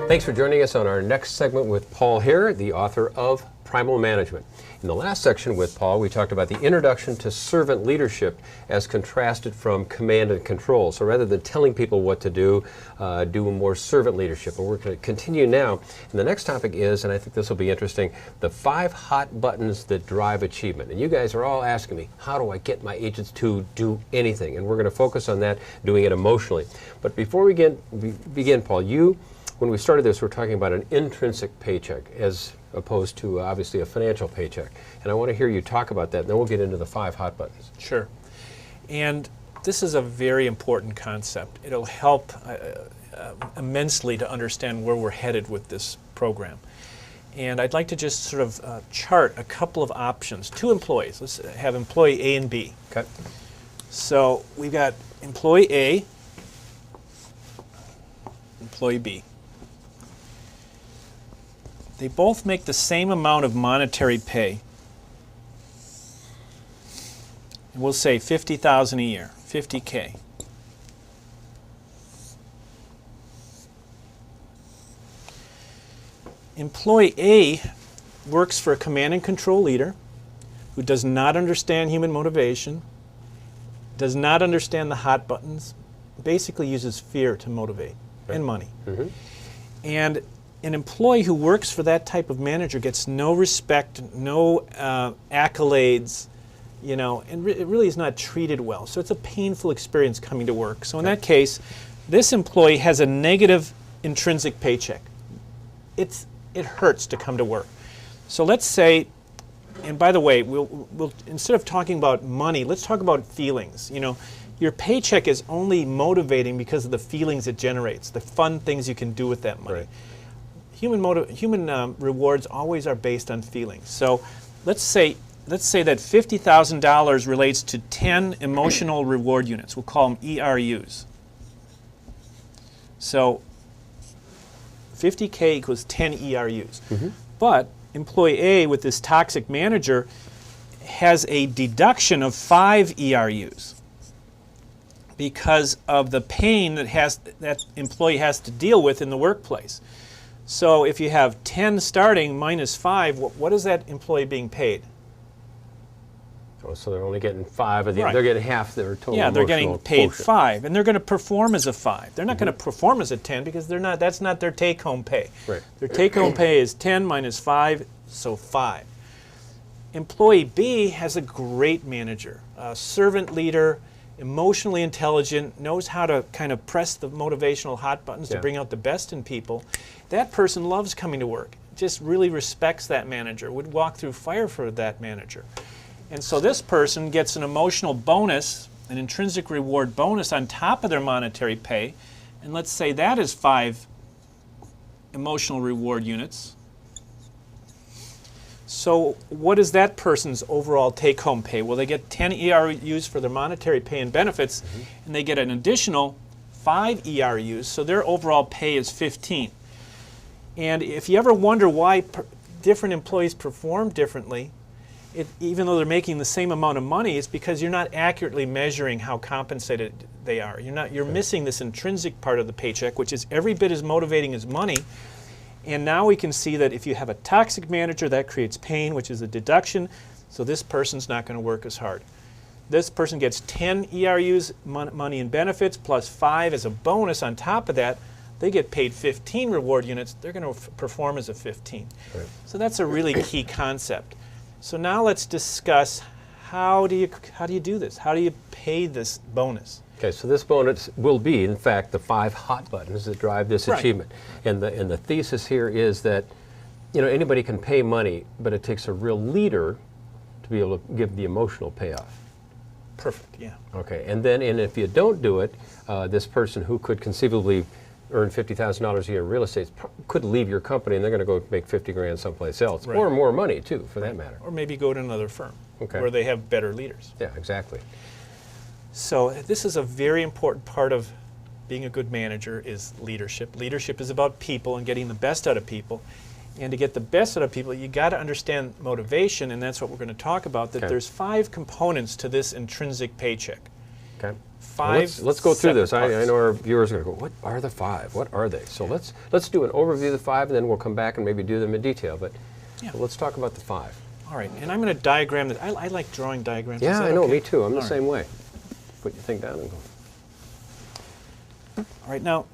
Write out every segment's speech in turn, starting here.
Thanks for joining us on our next segment with Paul Herr, the author of Primal Management. In the last section with Paul, we talked about the introduction to servant leadership as contrasted from command and control. So rather than telling people what to do more servant leadership. And we're going to continue now. And the next topic is, and I think this will be interesting, the 5 hot buttons that drive achievement. And you guys are all asking me, how do I get my agents to do anything? And we're going to focus on that, doing it emotionally. But before we begin, Paul, when we started this, we're talking about an intrinsic paycheck as opposed to obviously a financial paycheck. And I want to hear you talk about that, and then we'll get into the 5 hot buttons. Sure. And this is a very important concept. It'll help immensely to understand where we're headed with this program. And I'd like to just sort of chart a couple of options. 2 employees. Let's have employee A and B. Okay. So we've got employee A, employee B. They both make the same amount of monetary pay. And we'll say $50,000 a year, $50K. Employee A works for a command and control leader who does not understand human motivation, does not understand the hot buttons, basically uses fear to motivate, and money. Mm-hmm. And an employee who works for that type of manager gets no respect, no accolades, and it really is not treated well. So it's a painful experience coming to work. So in that case, this employee has a negative intrinsic paycheck. It hurts to come to work. So let's say, and by the way, we'll instead of talking about money, let's talk about feelings. Your paycheck is only motivating because of the feelings it generates, the fun things you can do with that money. Right. Human rewards always are based on feelings. So let's say that $50,000 relates to 10 emotional reward units. We'll call them ERUs. So 50K equals 10 ERUs. Mm-hmm. But employee A with this toxic manager has a deduction of 5 ERUs because of the pain that employee has to deal with in the workplace. So if you have 10 starting minus 5, what is that employee being paid? Oh, so they're only getting 5 of the, Right. They're getting half their total. Yeah, they're getting paid quotient. 5, and they're going to perform as a 5. They're not going to perform as a 10 because that's not their take-home pay. Right. Their take-home pay is 10 minus 5, so 5. Employee B has a great manager, a servant leader, emotionally intelligent, knows how to kind of press the motivational hot buttons to bring out the best in people. That person loves coming to work, just really respects that manager, would walk through fire for that manager. And so this person gets an emotional bonus, an intrinsic reward bonus on top of their monetary pay, and let's say that is 5 emotional reward units. So what is that person's overall take-home pay? Well, they get 10 ERUs for their monetary pay and benefits, and they get an additional 5 ERUs, so their overall pay is 15. And if you ever wonder why different employees perform differently, even though they're making the same amount of money, it's because you're not accurately measuring how compensated they are. You're missing this intrinsic part of the paycheck, which is every bit as motivating as money. And now we can see that if you have a toxic manager, that creates pain, which is a deduction, so this person's not going to work as hard. This person gets 10 ERUs, money and benefits, plus 5 as a bonus on top of that. They get paid 15 reward units. They're going to perform as a 15. Right. So that's a really key concept. So now let's discuss how do you do this? How do you pay this bonus? Okay, so this bonus will be, in fact, the 5 hot buttons that drive this Right. achievement. And the thesis here is that anybody can pay money, but it takes a real leader to be able to give the emotional payoff. Perfect, yeah. Okay, and if you don't do it, this person who could conceivably earn $50,000 a year in real estate could leave your company, and they're going to go make 50 grand someplace else, Right. or more money too, for that matter. Or maybe go to another firm Okay. where they have better leaders. Yeah, exactly. So this is a very important part of being a good manager is leadership. Leadership is about people and getting the best out of people. And to get the best out of people, you got to understand motivation, and that's what we're going to talk about, that Okay. there's 5 components to this intrinsic paycheck. Okay. 5 Let's go through this. I separate know our viewers are going to go, what are the 5? What are they? So let's do an overview of the 5, and then we'll come back and maybe do them in detail. But Yeah. let's talk about the 5. All right, and I'm going to diagram this. I like drawing diagrams. Yeah, Is that I know, okay? me too. I'm the All right. same way. Put your thing down and go. All right, now,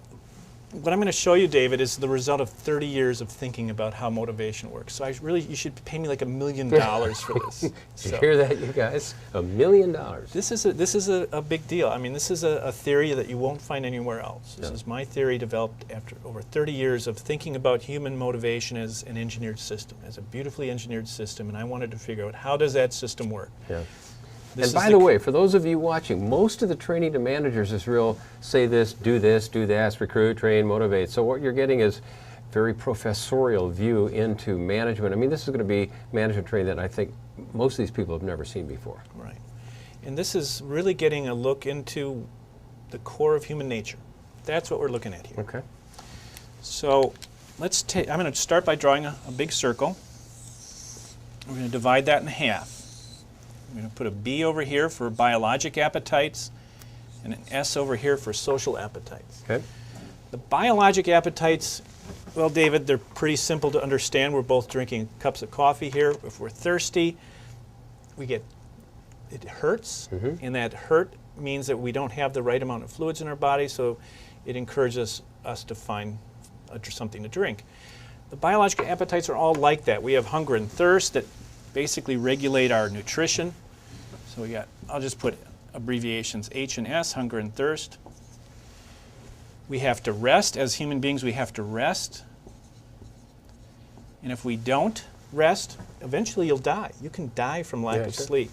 what I'm going to show you, David, is the result of 30 years of thinking about how motivation works. So you should pay me like $1 million for this. Did So you hear that, you guys? $1 million. this is a big deal. I mean, this is a theory that you won't find anywhere else. This is my theory developed after over 30 years of thinking about human motivation as an engineered system, as a beautifully engineered system, and I wanted to figure out how does that system work. Yeah. This And is by the way, for those of you watching, most of the training to managers is real say this, do that, recruit, train, motivate. So what you're getting is very professorial view into management. I mean, this is going to be management training that I think most of these people have never seen before. Right. And this is really getting a look into the core of human nature. That's what we're looking at here. Okay. So I'm going to start by drawing a big circle. We're going to divide that in half. I'm going to put a B over here for biologic appetites and an S over here for social appetites. Okay. The biologic appetites, well, David, they're pretty simple to understand. We're both drinking cups of coffee here. If we're thirsty, it hurts, and that hurt means that we don't have the right amount of fluids in our body, so it encourages us to find something to drink. The biological appetites are all like that. We have hunger and thirst that basically regulate our nutrition. So I'll just put abbreviations H and S, hunger and thirst. We have to rest. As human beings, we have to rest. And if we don't rest, eventually you'll die. You can die from lack of sleep.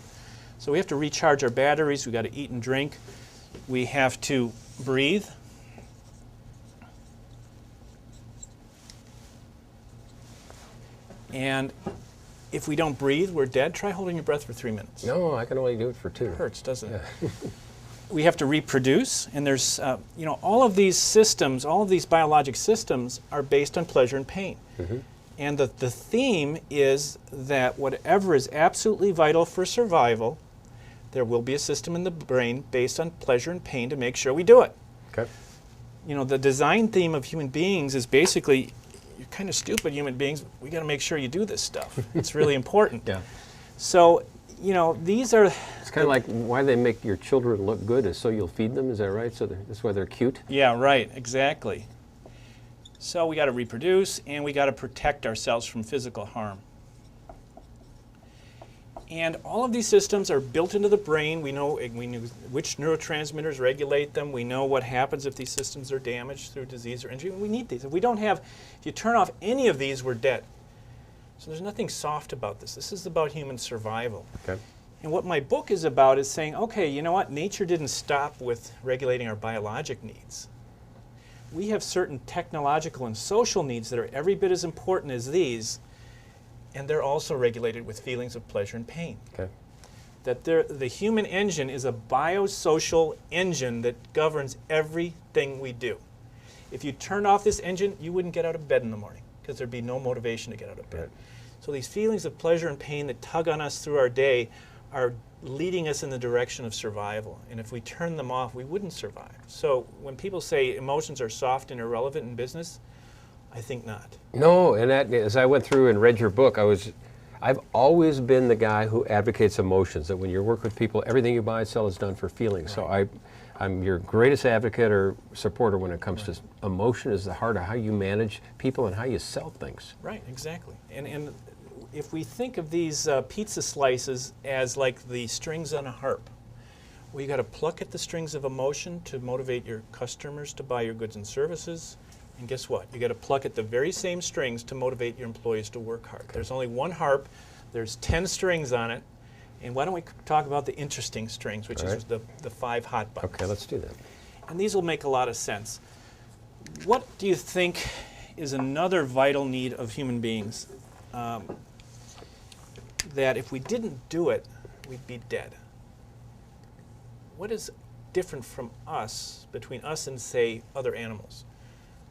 So we have to recharge our batteries. We've got to eat and drink. We have to breathe. And if we don't breathe, we're dead. Try holding your breath for 3 minutes. No, I can only do it for 2. It hurts, doesn't it? We have to reproduce, and there's, all of these systems, all of these biologic systems are based on pleasure and pain. And the theme is that whatever is absolutely vital for survival, there will be a system in the brain based on pleasure and pain to make sure we do it. Okay. The design theme of human beings is basically, you're kind of stupid human beings, we got to make sure you do this stuff. It's really important. Yeah. So, these are... It's kind of like why they make your children look good is so you'll feed them, is that right? So that's why they're cute? Yeah, right, exactly. So we got to reproduce, and we got to protect ourselves from physical harm. And all of these systems are built into the brain. We know which neurotransmitters regulate them. We know what happens if these systems are damaged through disease or injury. We need these. If you turn off any of these, we're dead. So there's nothing soft about this. This is about human survival. Okay. And what my book is about is saying, okay, you know what? Nature didn't stop with regulating our biologic needs. We have certain technological and social needs that are every bit as important as these, and they're also regulated with feelings of pleasure and pain. Okay. That the human engine is a biosocial engine that governs everything we do. If you turned off this engine, you wouldn't get out of bed in the morning because there'd be no motivation to get out of bed. Right. So these feelings of pleasure and pain that tug on us through our day are leading us in the direction of survival. And if we turn them off, we wouldn't survive. So when people say emotions are soft and irrelevant in business, I think not. No, and as I went through and read your book, I've always been the guy who advocates emotions, that when you work with people, everything you buy and sell is done for feelings. Right. So I'm your greatest advocate or supporter when it comes to emotion is the heart of how you manage people and how you sell things. Right, exactly. And if we think of these pizza slices as like the strings on a harp, well, you got to pluck at the strings of emotion to motivate your customers to buy your goods and services. And guess what? You got to pluck at the very same strings to motivate your employees to work hard. Okay. There's only one harp. There's 10 strings on it. And why don't we talk about the interesting strings, which is the 5 hot buttons. Okay, let's do that. And these will make a lot of sense. What do you think is another vital need of human beings that if we didn't do it, we'd be dead? What is different from us, between us and, say, other animals?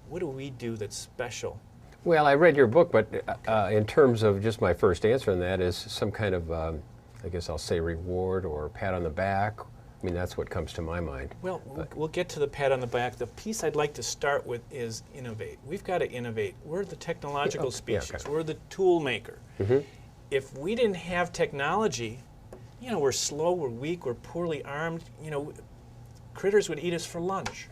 What do we do that's special? Well, I read your book, but in terms of just my first answer on that is some kind of, I guess I'll say reward or pat on the back I mean, that's what comes to my mind. Well, we'll get to the pat on the back. The piece I'd like to start with is innovate. We've got to innovate. We're the technological species. okay. We're the tool maker. If we didn't have technology, we're slow, we're weak, we're poorly armed, critters would eat us for lunch.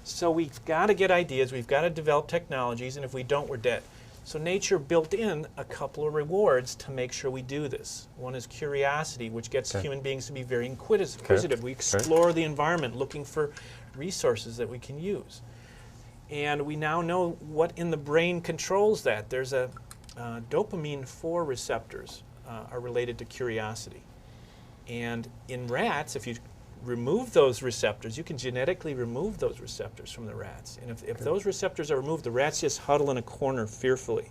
So we've got to get ideas, we've got to develop technologies, and if we don't, we're dead. So nature built in a couple of rewards to make sure we do this. One is curiosity, which gets human beings to be very inquisitive. We explore the environment looking for resources that we can use. And we now know what in the brain controls that. There's a dopamine 4 receptors are related to curiosity. And in rats, if you remove those receptors, you can genetically remove those receptors from the rats. And if those receptors are removed, the rats just huddle in a corner fearfully.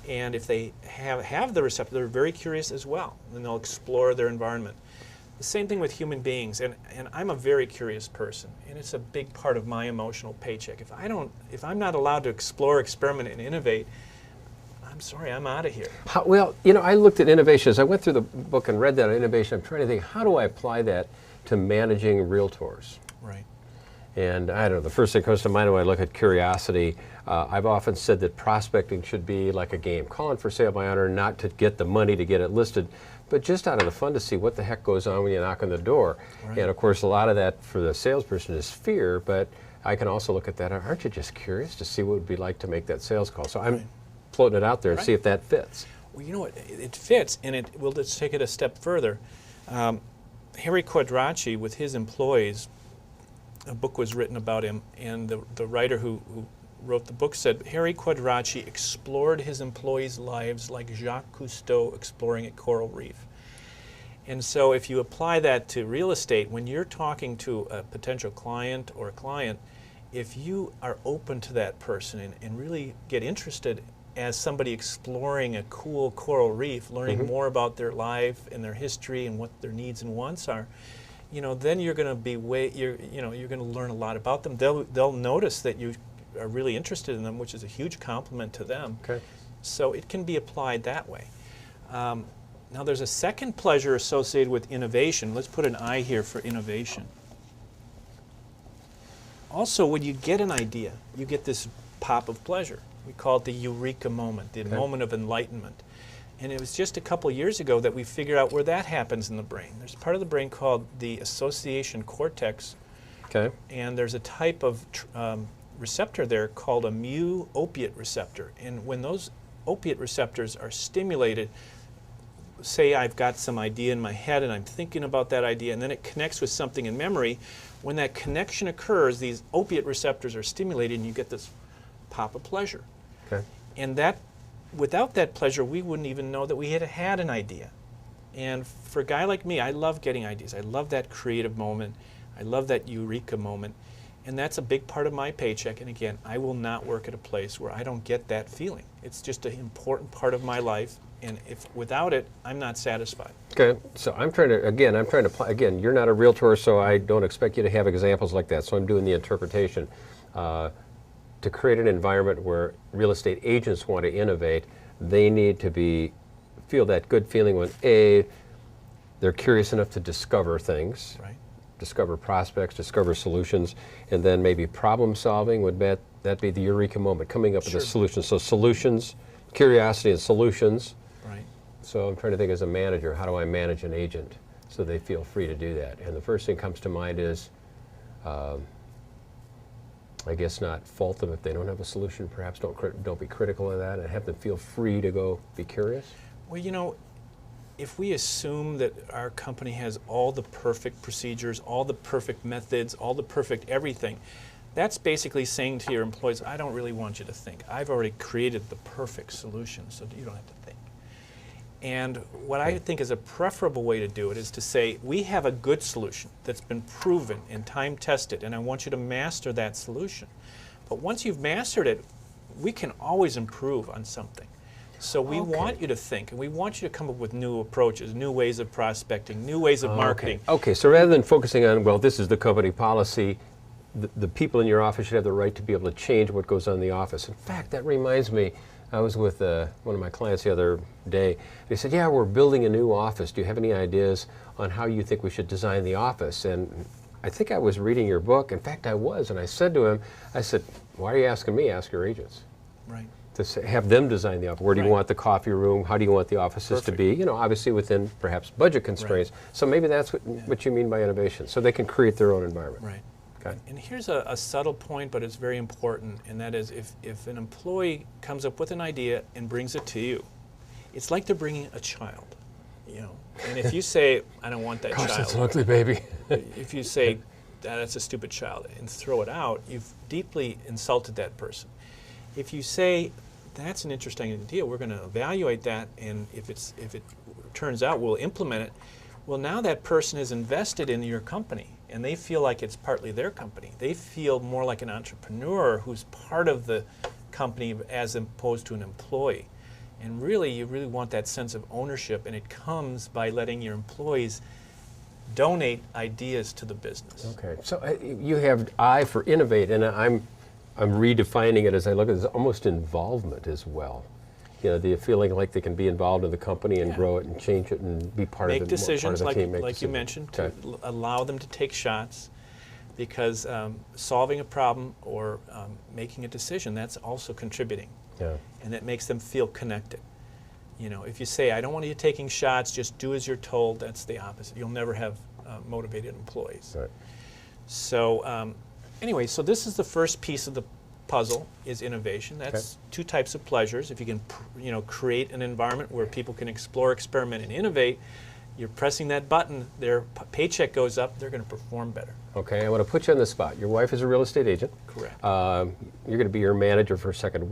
And if they have the receptor, they're very curious as well, and they'll explore their environment. The same thing with human beings, and I'm a very curious person, and it's a big part of my emotional paycheck. If I'm not allowed to explore, experiment, and innovate, I'm sorry, I'm out of here. Well, I looked at innovation. As I went through the book and read that on innovation, I'm trying to think, how do I apply that to managing realtors? Right. And I don't know, the first thing that comes to mind when I look at curiosity, I've often said that prospecting should be like a game. Calling for sale by honor, not to get the money to get it listed, but just out of the fun to see what the heck goes on when you knock on the door. Right. And of course, a lot of that for the salesperson is fear, but I can also look at that, aren't you just curious to see what it would be like to make that sales call? So I'm floating it out there and see if that fits. Well, you know what, it fits, and we'll just take it a step further. Harry Quadracci, with his employees, a book was written about him, and the writer who wrote the book said Harry Quadracci explored his employees' lives like Jacques Cousteau exploring a coral reef. And so if you apply that to real estate, when you're talking to a potential client or a client, if you are open to that person and really get interested as somebody exploring a cool coral reef, learning more about their life and their history and what their needs and wants are, then you're going to be you're going to learn a lot about them. They'll notice that you are really interested in them, which is a huge compliment to them. Okay. So it can be applied that way. Now there's a second pleasure associated with innovation. Let's put an I here for innovation. Also, when you get an idea, you get this pop of pleasure. We call it the eureka moment, the moment of enlightenment. And it was just a couple years ago that we figured out where that happens in the brain. There's part of the brain called the association cortex. Okay. And there's a type of receptor there called a mu opiate receptor. And when those opiate receptors are stimulated, say I've got some idea in my head and I'm thinking about that idea, and then it connects with something in memory, when that connection occurs, these opiate receptors are stimulated and you get this pop of pleasure. Okay. And without that pleasure, we wouldn't even know that we had an idea. And for a guy like me, I love getting ideas. I love that creative moment. I love that eureka moment. And that's a big part of my paycheck. And again, I will not work at a place where I don't get that feeling. It's just an important part of my life. And without it, I'm not satisfied. Okay, so I'm trying to, you're not a realtor, so I don't expect you to have examples like that. So I'm doing the interpretation. To create an environment where real estate agents want to innovate, they need to feel that good feeling when they're curious enough to discover things, discover prospects, discover solutions, and then maybe problem solving. Would that be the eureka moment, coming up with a solution? So solutions, curiosity and solutions. Right. So I'm trying to think, as a manager, how do I manage an agent so they feel free to do that? And the first thing that comes to mind is, I guess, not fault them if they don't have a solution. Perhaps don't be critical of that, and have them feel free to go be curious. Well, if we assume that our company has all the perfect procedures, all the perfect methods, all the perfect everything, that's basically saying to your employees, I don't really want you to think. I've already created the perfect solution, so you don't have to think. And what I think is a preferable way to do it is to say, we have a good solution that's been proven and time tested, and I want you to master that solution. But once you've mastered it, we can always improve on something. So we want you to think, and we want you to come up with new approaches, new ways of prospecting, new ways of marketing. Okay, so rather than focusing on, well, this is the company policy, the people in your office should have the right to be able to change what goes on in the office. In fact, that reminds me, I was with one of my clients the other day. They said, yeah, we're building a new office. Do you have any ideas on how you think we should design the office? And I think I was reading your book. In fact, I was. And I said to him, I said, why are you asking me? Ask your agents. Right. To say, have them design the office. Where do you want the coffee room? How do you want the offices to be? You know, obviously within perhaps budget constraints. Right. So maybe that's what you mean by innovation. So they can create their own environment. Right. Okay. And here's a subtle point, but it's very important, and that is if an employee comes up with an idea and brings it to you, it's like they're bringing a child, you know. And if you say, I don't want that Gosh, child. that's an ugly baby. If you say, that's a stupid child, and throw it out, you've deeply insulted that person. If you say, that's an interesting idea, we're going to evaluate that, and if it turns out we'll implement it, well, now that person is invested in your company, and they feel like it's partly their company. They feel more like an entrepreneur who's part of the company as opposed to an employee. And really, you really want that sense of ownership, and it comes by letting your employees donate ideas to the business. Okay, so you have I for innovate, and I'm redefining it as I look at it as almost involvement as well. You know, the feeling like they can be involved in the company and grow it and change it and be part of the team. Make decisions, like decisions. you mentioned, to allow them to take shots, because solving a problem or making a decision, that's also contributing. Yeah. And that makes them feel connected. You know, if you say, I don't want you taking shots, just do as you're told, that's the opposite. You'll never have motivated employees. Right. So anyway, so this is the first piece of the puzzle, is innovation. That's two types of pleasures. If you can create an environment where people can explore, experiment, and innovate, you're pressing that button, their paycheck goes up, they're going to perform better. Okay, I want to put you on the spot. Your wife is a real estate agent. Correct. You're going to be your manager for a second.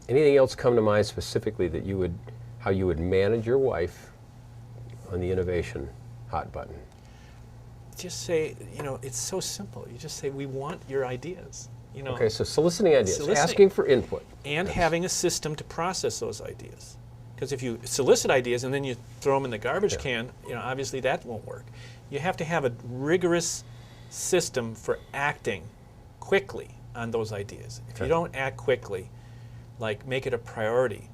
Anything else come to mind specifically that how you would manage your wife on the innovation hot button? Just say, it's so simple. You just say, we want your ideas. Okay, so soliciting ideas, asking for input. And having a system to process those ideas. Because if you solicit ideas and then you throw them in the garbage can, obviously that won't work. You have to have a rigorous system for acting quickly on those ideas. If you don't act quickly, like make it a priority,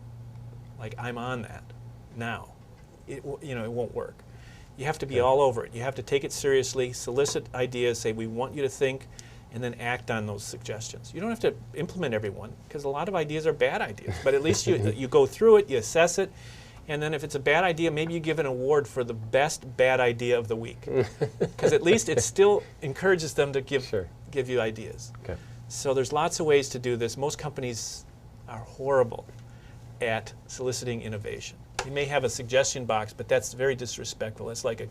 like I'm on that now, it won't work. You have to be all over it. You have to take it seriously, solicit ideas, say we want you to think, and then act on those suggestions. You don't have to implement every one, because a lot of ideas are bad ideas, but at least you go through it, you assess it, and then if it's a bad idea, maybe you give an award for the best bad idea of the week, because at least it still encourages them to give you ideas. Okay. So there's lots of ways to do this. Most companies are horrible at soliciting innovation. You may have a suggestion box, but that's very disrespectful. It's like it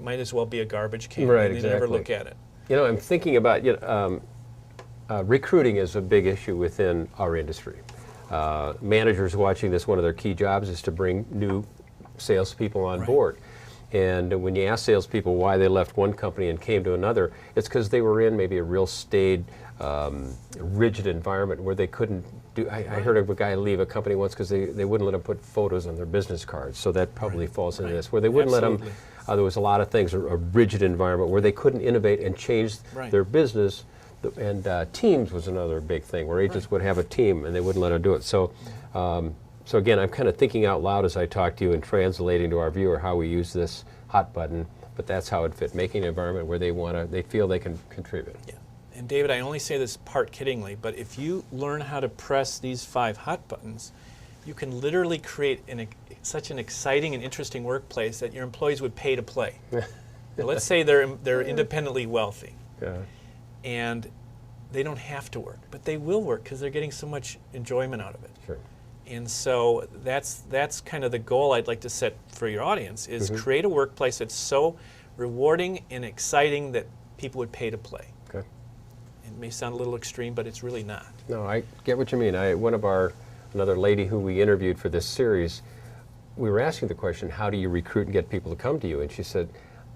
might as well be a garbage can, and they never look at it. I'm thinking about recruiting is a big issue within our industry. Managers watching this, one of their key jobs is to bring new salespeople on board. And when you ask salespeople why they left one company and came to another, it's because they were in maybe a real staid, rigid environment where they couldn't do. I heard of a guy leave a company once because they wouldn't let him put photos on their business cards. So that probably falls into this, where they wouldn't let them. There was a lot of things, a rigid environment where they couldn't innovate and change their business. And teams was another big thing, where agents would have a team and they wouldn't let them do it. So, so again, I'm kind of thinking out loud as I talk to you and translating to our viewer how we use this hot button. But that's how it fit, making an environment where they feel they can contribute. Yeah. And David, I only say this part kiddingly, but if you learn how to press these 5 hot buttons, you can literally create such an exciting and interesting workplace that your employees would pay to play. Now, let's say they're independently wealthy, and they don't have to work, but they will work because they're getting so much enjoyment out of it. Sure. And so that's kind of the goal I'd like to set for your audience, is create a workplace that's so rewarding and exciting that people would pay to play. Okay. It may sound a little extreme, but it's really not. No, I get what you mean. Another lady who we interviewed for this series, we were asking the question, how do you recruit and get people to come to you? And she said,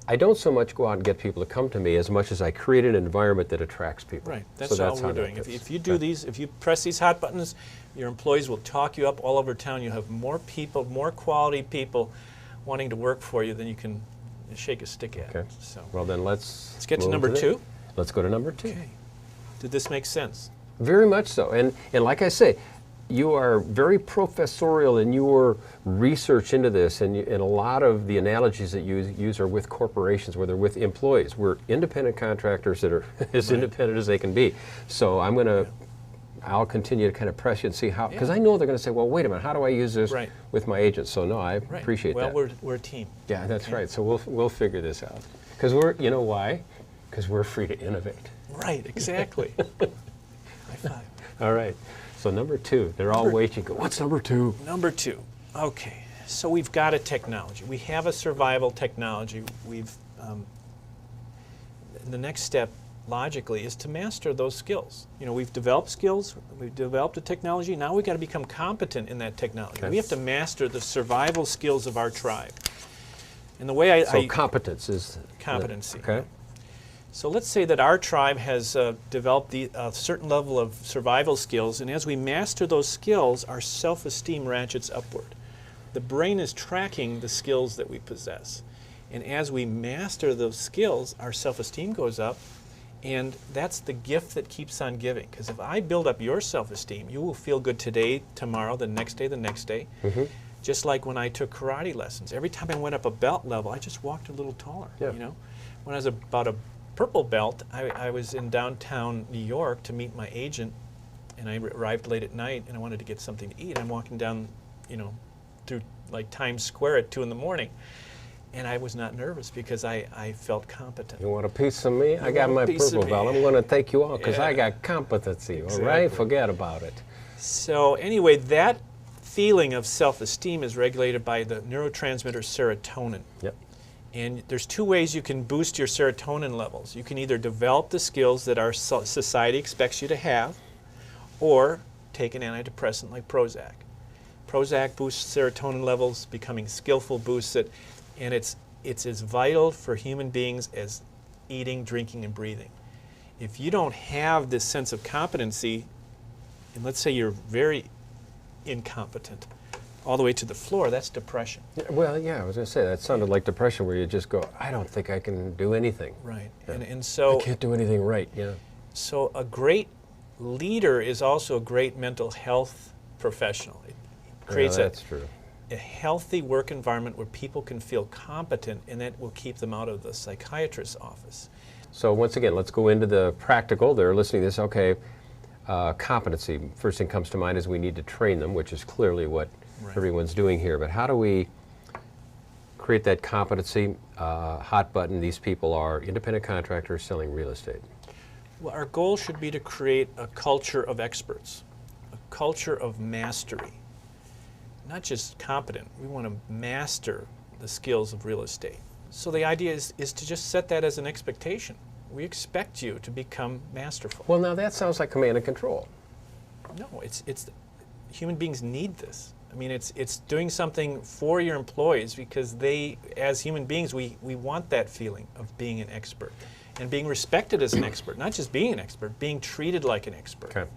I don't so much go out and get people to come to me as much as I create an environment that attracts people. Right, that's all we're doing. If you do these, if you press these hot buttons, your employees will talk you up all over town. You'll have more people, more quality people wanting to work for you than you can shake a stick at. Okay. So, well then let's get to number 2. Let's go to number 2. Okay. Did this make sense? Very much so. And like I say, you are very professorial in your research into this, and a lot of the analogies that you use are with corporations, where they're with employees. We're independent contractors that are as independent as they can be. So I'll continue to kind of press you and see how, because I know they're going to say, well, wait a minute, how do I use this with my agents? So no, I appreciate that. Well, we're a team. Yeah, that's right. So we'll figure this out. Because you know why? Because we're free to innovate. Right, exactly. High five. All right. So number 2, they're all waiting. Go, what's number 2? Number 2. Okay. So we've got a technology. We have a survival technology. The next step, logically, is to master those skills. We've developed skills. We've developed a technology. Now we've got to become competent in that technology. Okay. We have to master the survival skills of our tribe. And the way competence is competency. Okay. So let's say that our tribe has developed a certain level of survival skills, and as we master those skills, our self-esteem ratchets upward. The brain is tracking the skills that we possess. And as we master those skills, our self-esteem goes up, and that's the gift that keeps on giving. Because if I build up your self-esteem, you will feel good today, tomorrow, the next day, the next day. Mm-hmm. Just like when I took karate lessons. Every time I went up a belt level, I just walked a little taller. Yeah. When I was about a purple belt, I was in downtown New York to meet my agent, and I arrived late at night, and I wanted to get something to eat. I'm walking down, through like Times Square at 2 in the morning, and I was not nervous because I felt competent. You want a piece of me? I got my purple belt. I'm going to take you on because I got competency. Exactly. All right, forget about it. So anyway, that feeling of self-esteem is regulated by the neurotransmitter serotonin. Yep. And there's 2 ways you can boost your serotonin levels. You can either develop the skills that our society expects you to have, or take an antidepressant like Prozac. Prozac boosts serotonin levels, becoming skillful boosts it, and it's as vital for human beings as eating, drinking, and breathing. If you don't have this sense of competency, and let's say you're very incompetent, all the way to the floor, that's depression. Well, yeah, I was going to say, that sounded like depression, where you just go, I don't think I can do anything. Right. Yeah. And so I can't do anything right, yeah. So a great leader is also a great mental health professional. It creates that's true. A healthy work environment where people can feel competent, and that will keep them out of the psychiatrist's office. So once again, let's go into the practical. They're listening to this, okay, competency. First thing comes to mind is we need to train them, which is clearly what everyone's doing here. But how do we create that competency? Hot button, these people are independent contractors selling real estate. Well, our goal should be to create a culture of experts, a culture of mastery. Not just competent, we want to master the skills of real estate. So the idea is to just set that as an expectation. We expect you to become masterful. Well, now that sounds like command and control. No, it's human beings need this. I mean, it's doing something for your employees, because they, as human beings, we want that feeling of being an expert and being respected as an expert, not just being an expert, being treated like an expert. Okay.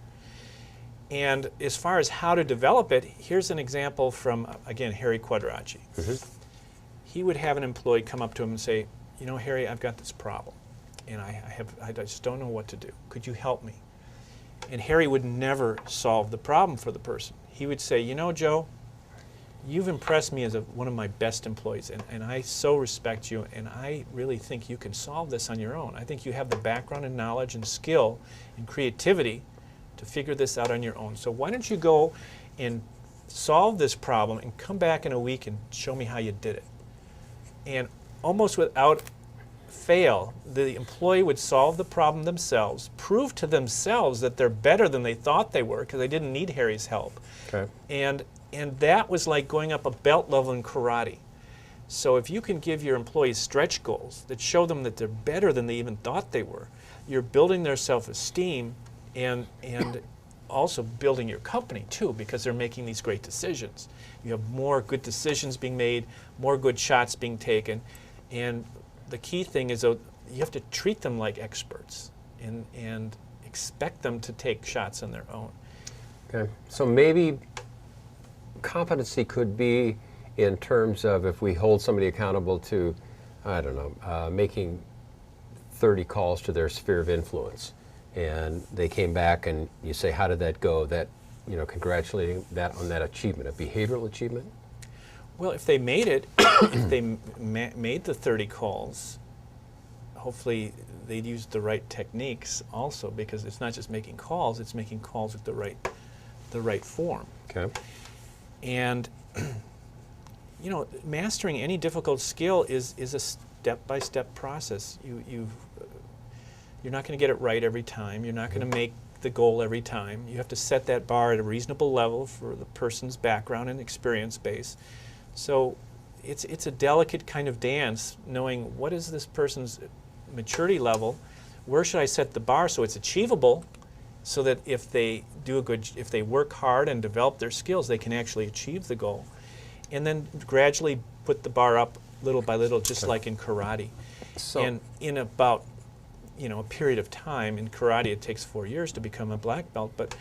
And as far as how to develop it, here's an example from, again, Harry Quadracci. Mm-hmm. He would have an employee come up to him and say, Harry, I've got this problem, and I just don't know what to do. Could you help me? And Harry would never solve the problem for the person. He would say, Joe, you've impressed me as one of my best employees, and I so respect you, and I really think you can solve this on your own. I think you have the background and knowledge and skill and creativity to figure this out on your own. So why don't you go and solve this problem and come back in a week and show me how you did it? And almost without fail, the employee would solve the problem themselves, prove to themselves that they're better than they thought they were, because they didn't need Harry's help. Okay. And that was like going up a belt level in karate. So if you can give your employees stretch goals that show them that they're better than they even thought they were, you're building their self-esteem and also building your company too, because they're making these great decisions. You have more good decisions being made, more good shots being taken, and the key thing is, you have to treat them like experts and expect them to take shots on their own. Okay, so maybe competency could be in terms of, if we hold somebody accountable to, I don't know, making 30 calls to their sphere of influence, and they came back and you say, how did that go? That congratulating that on that achievement, a behavioral achievement? Well, if they made it, if they made the 30 calls, hopefully they'd use the right techniques also, because it's not just making calls, it's making calls with the right form. Okay. And mastering any difficult skill is a step-by-step process. You're not going to get it right every time. You're not going to make the goal every time. You have to set that bar at a reasonable level for the person's background and experience base. So it's a delicate kind of dance, knowing what is this person's maturity level, where should I set the bar so it's achievable, so that if they if they work hard and develop their skills, they can actually achieve the goal. And then gradually put the bar up little by little, just like in karate. So, and in about a period of time, in karate it takes 4 years to become a black belt, but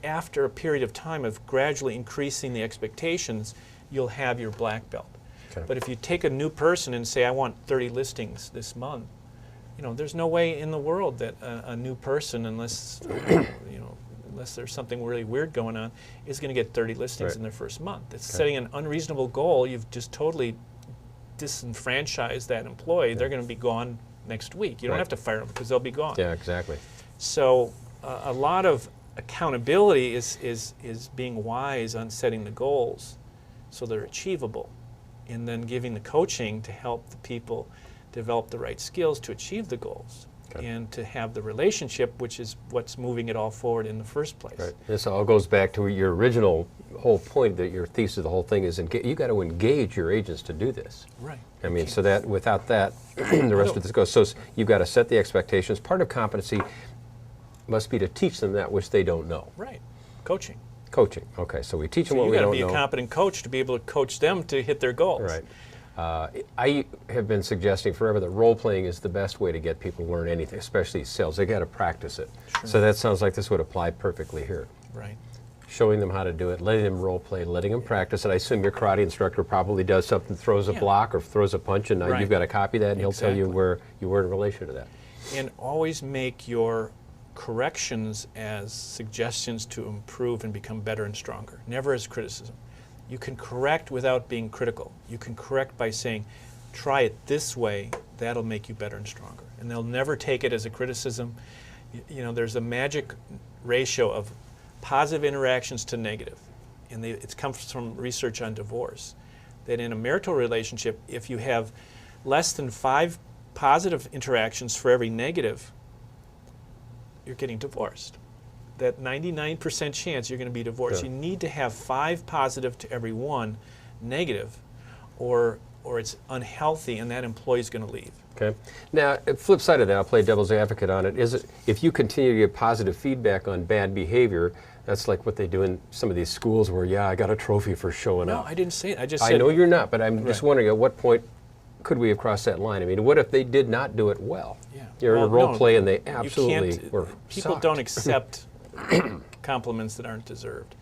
after a period of time of gradually increasing the expectations, you'll have your black belt. okay. But if you take a new person and say, I want 30 listings this month, there's no way in the world that a new person, unless unless there's something really weird going on, is going to get 30 listings in their first month. It's setting an unreasonable goal. You've just totally disenfranchised that employee. They're going to be gone next week. You don't have to fire them because they'll be gone. Yeah, exactly. So a lot of accountability is being wise on setting the goals so they're achievable, and then giving the coaching to help the people develop the right skills to achieve the goals. And to have the relationship, which is what's moving it all forward in the first place. Right. This all goes back to your original whole point, that your thesis of the whole thing is you got to engage your agents to do this. Right. I mean, so that without that, the rest of this goes. So you've got to set the expectations. Part of competency must be to teach them that which they don't know. Right. Coaching. Coaching. Okay, so we teach them So what we don't know. you got to be a competent coach to be able to coach them to hit their goals. Right. I have been suggesting forever that role-playing is the best way to get people to learn anything, especially sales. They got to practice it. Sure. So that sounds like this would apply perfectly here. Right. Showing them how to do it, letting them role-play, letting them practice it. I assume your karate instructor probably does something, throws a block or throws a punch, and now you've got to copy that, and he'll tell you where you were in relation to that. And always make your corrections as suggestions to improve and become better and stronger, never as criticism. You can correct without being critical. You can correct by saying, try it this way, that'll make you better and stronger. And they'll never take it as a criticism. There's a magic ratio of positive interactions to negative. And it comes from research on divorce. That in a marital relationship, if you have less than 5 positive interactions for every negative, you're getting divorced. That 99% chance you're going to be divorced. Yeah. You need to have 5 positive to every 1 negative, or it's unhealthy, and that employee's going to leave. Okay. Now, flip side of that, I'll play devil's advocate on it. Is it if you continue to get positive feedback on bad behavior, that's like what they do in some of these schools where, I got a trophy for showing up. No, I didn't say it. I just said. I know you're not, but I'm just wondering at what point could we have crossed that line? I mean, what if they did not do it well? Yeah. You're in a role play and they You absolutely can't, were people sucked. don't accept compliments that aren't deserved.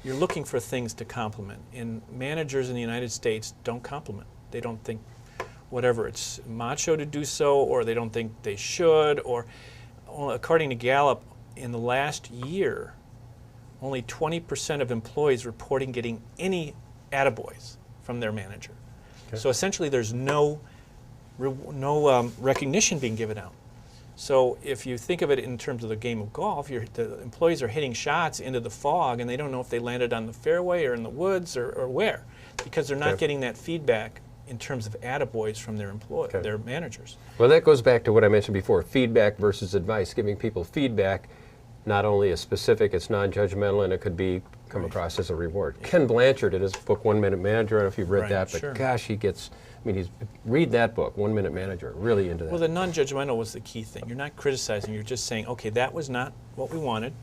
You're looking for things to compliment. And managers in the United States don't compliment. They don't think whatever, it's macho to do so, or they don't think they should, or according to Gallup, in the last year, only 20% of employees reporting getting any attaboys from their manager. Okay. So essentially there's no recognition being given out. So if you think of it in terms of the game of golf, the employees are hitting shots into the fog and they don't know if they landed on the fairway or in the woods or where, because they're not getting that feedback in terms of attaboys from their their managers. Well, that goes back to what I mentioned before, feedback versus advice, giving people feedback, not only is specific, it's non-judgmental, and it could come across as a reward. Ken Blanchard in his book, 1 Minute Manager, I don't know if you've read that, but gosh, read that book, 1 Minute Manager, really into that. Well, the non-judgmental was the key thing. You're not criticizing, you're just saying, okay, that was not what we wanted.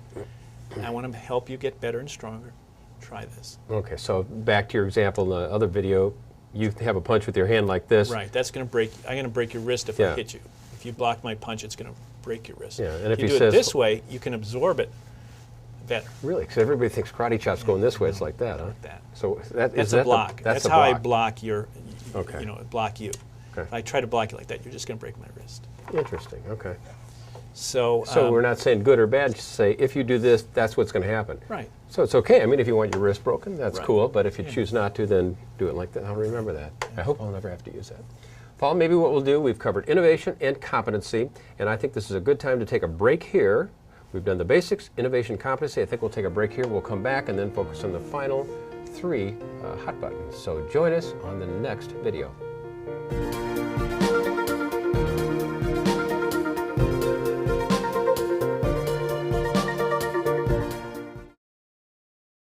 I want to help you get better and stronger. Try this. Okay, so back to your example in the other video, you have a punch with your hand like this. Right, that's going to break, I'm going to break your wrist if I hit you. If you block my punch, it's going to break your wrist. Yeah, and if you he do it this way, you can absorb it better. Really? Because everybody thinks karate chop's going this way. It's like that, huh? Like that. So that's a block. That's how I block your, block you. Okay. If I try to block you like that, you're just going to break my wrist. Interesting. Okay. So, So we're not saying good or bad, just say if you do this, that's what's going to happen. right. So it's okay. I mean, if you want your wrist broken, that's Right. cool. But if you choose not to, then do it like that. I'll remember that. I hope I'll never have to use that. Paul, maybe what we'll do, we've covered innovation and competency, and I think this is a good time to take a break here. We've done the basics, innovation, competency. I think we'll take a break here. We'll come back and then focus on the final 3 hot buttons. So join us on the next video.